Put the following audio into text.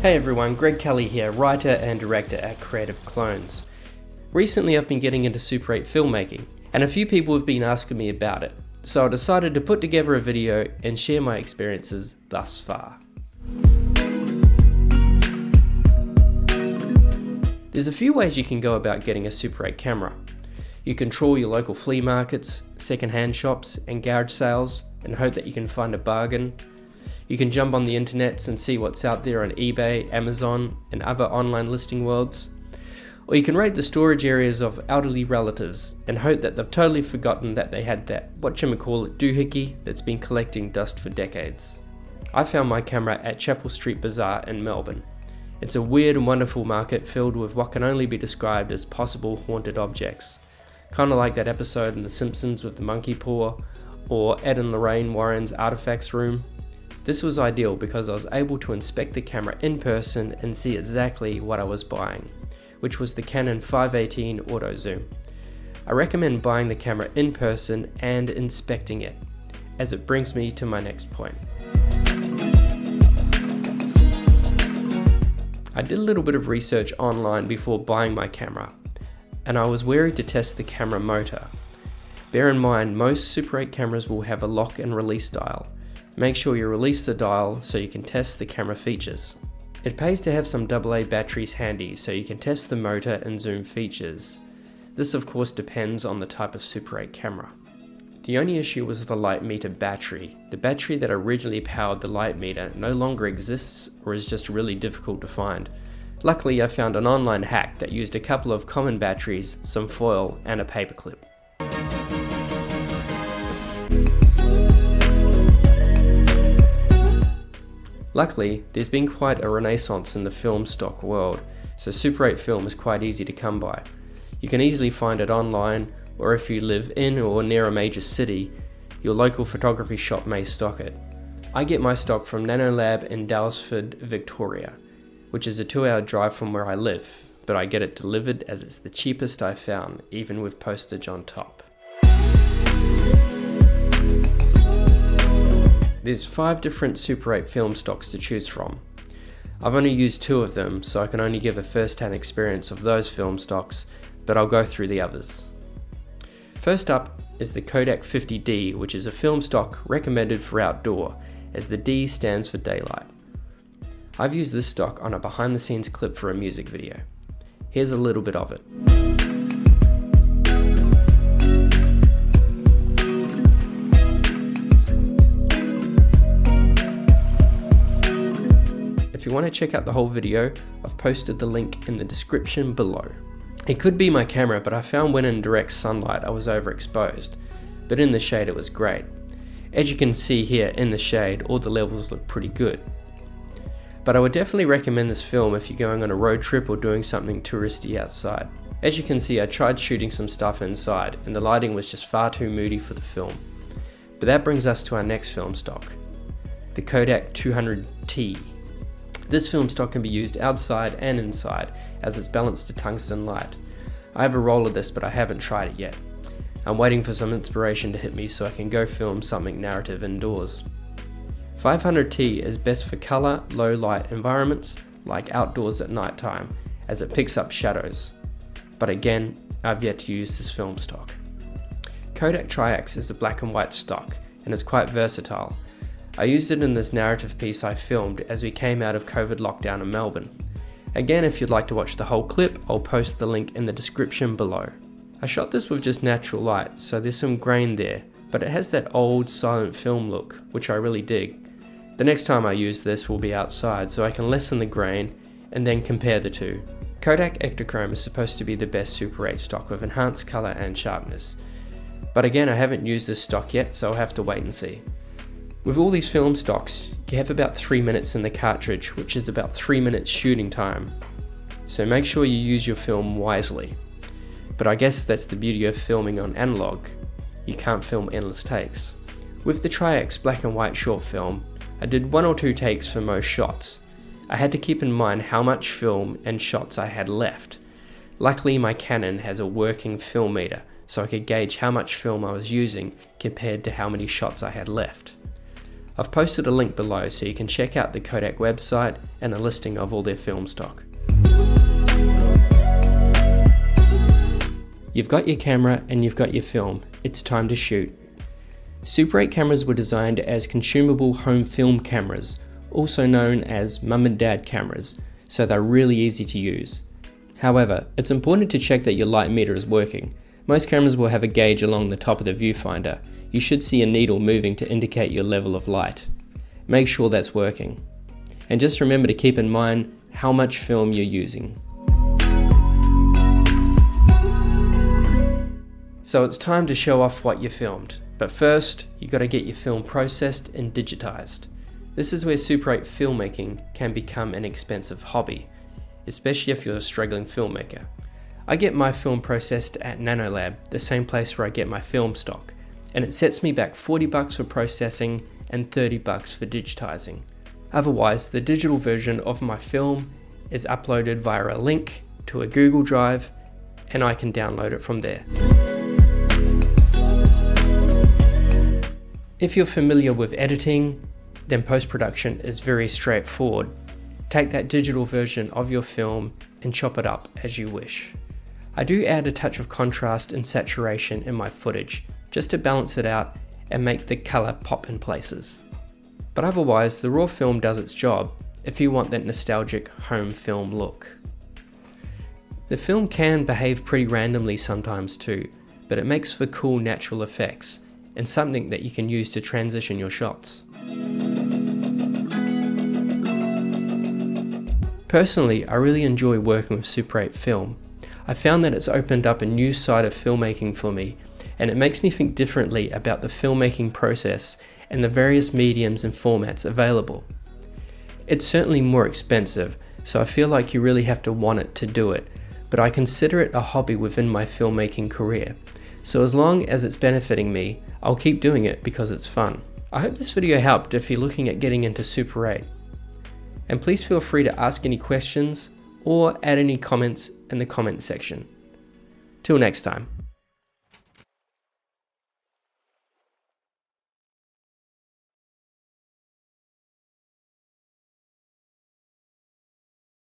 Hey everyone, Greg Kelly here, writer and director at Creative Clones. Recently I've been getting into Super 8 filmmaking, and a few people have been asking me about it, so I decided to put together a video and share my experiences thus far. There's a few ways you can go about getting a Super 8 camera. You can trawl your local flea markets, second-hand shops and garage sales and hope that you can find a bargain. You can jump on the internets and see what's out there on eBay, Amazon and other online listing worlds. Or you can raid the storage areas of elderly relatives and hope that they've totally forgotten that they had that doohickey that's been collecting dust for decades. I found my camera at Chapel Street Bazaar in Melbourne. It's a weird and wonderful market filled with what can only be described as possible haunted objects. Kind of like that episode in The Simpsons with the monkey paw, or Ed and Lorraine Warren's artifacts room. This was ideal because I was able to inspect the camera in person and see exactly what I was buying, which was the Canon 518 Auto Zoom. I recommend buying the camera in person and inspecting it, as it brings me to my next point. I did a little bit of research online before buying my camera, and I was wary to test the camera motor. Bear in mind, most Super 8 cameras will have a lock and release dial. Make sure you release the dial so you can test the camera features. It pays to have some AA batteries handy so you can test the motor and zoom features. This of course depends on the type of Super 8 camera. The only issue was the light meter battery. The battery that originally powered the light meter no longer exists or is just really difficult to find. Luckily I found an online hack that used a couple of common batteries, some foil and a paperclip. Luckily, there's been quite a renaissance in the film stock world, so Super 8 film is quite easy to come by. You can easily find it online, or if you live in or near a major city, your local photography shop may stock it. I get my stock from Nanolab in Daylesford, Victoria, which is a 2-hour drive from where I live, but I get it delivered as it's the cheapest I've found, even with postage on top. There's 5 different Super 8 film stocks to choose from. I've only used 2 of them, so I can only give a first-hand experience of those film stocks, but I'll go through the others. First up is the Kodak 50D, which is a film stock recommended for outdoor, as the D stands for daylight. I've used this stock on a behind-the-scenes clip for a music video. Here's a little bit of it. If you want to check out the whole video, I've posted the link in the description below. It could be my camera, but I found when in direct sunlight I was overexposed, but in the shade it was great. As you can see here in the shade, all the levels look pretty good. But I would definitely recommend this film if you're going on a road trip or doing something touristy outside. As you can see, I tried shooting some stuff inside and the lighting was just far too moody for the film. But that brings us to our next film stock, the Kodak 200T. This film stock can be used outside and inside as it's balanced to tungsten light. I have a roll of this but I haven't tried it yet. I'm waiting for some inspiration to hit me so I can go film something narrative indoors. 500T is best for colour, low light environments like outdoors at night time as it picks up shadows. But again, I've yet to use this film stock. Kodak Tri-X is a black and white stock and is quite versatile. I used it in this narrative piece I filmed as we came out of COVID lockdown in Melbourne. Again, if you'd like to watch the whole clip, I'll post the link in the description below. I shot this with just natural light, so there's some grain there, but it has that old silent film look, which I really dig. The next time I use this will be outside, so I can lessen the grain and then compare the two. Kodak Ektachrome is supposed to be the best Super 8 stock with enhanced colour and sharpness. But again, I haven't used this stock yet, so I'll have to wait and see. With all these film stocks, you have about 3 minutes in the cartridge, which is about 3 minutes shooting time. So make sure you use your film wisely. But I guess that's the beauty of filming on analog. You can't film endless takes. With the Tri-X black and white short film, I did 1 or 2 takes for most shots. I had to keep in mind how much film and shots I had left. Luckily my Canon has a working film meter, so I could gauge how much film I was using compared to how many shots I had left. I've posted a link below so you can check out the Kodak website and a listing of all their film stock. You've got your camera and you've got your film. It's time to shoot. Super 8 cameras were designed as consumable home film cameras, also known as mum and dad cameras, so they're really easy to use. However, it's important to check that your light meter is working. Most cameras will have a gauge along the top of the viewfinder. You should see a needle moving to indicate your level of light. Make sure that's working. And just remember to keep in mind how much film you're using. So it's time to show off what you filmed. But first, you got to get your film processed and digitized. This is where Super 8 filmmaking can become an expensive hobby, especially if you're a struggling filmmaker. I get my film processed at NanoLab, the same place where I get my film stock, and it sets me back $40 for processing and $30 for digitizing. Otherwise, the digital version of my film is uploaded via a link to a Google Drive, and I can download it from there. If you're familiar with editing, then post-production is very straightforward. Take that digital version of your film and chop it up as you wish. I do add a touch of contrast and saturation in my footage, just to balance it out and make the colour pop in places. But otherwise, the raw film does its job if you want that nostalgic home film look. The film can behave pretty randomly sometimes too, but it makes for cool natural effects and something that you can use to transition your shots. Personally, I really enjoy working with Super 8 film. I found that it's opened up a new side of filmmaking for me, and it makes me think differently about the filmmaking process and the various mediums and formats available. It's certainly more expensive, so I feel like you really have to want it to do it, but I consider it a hobby within my filmmaking career. So as long as it's benefiting me, I'll keep doing it because it's fun. I hope this video helped if you're looking at getting into Super 8. And please feel free to ask any questions or add any comments in the comment section. Till next time.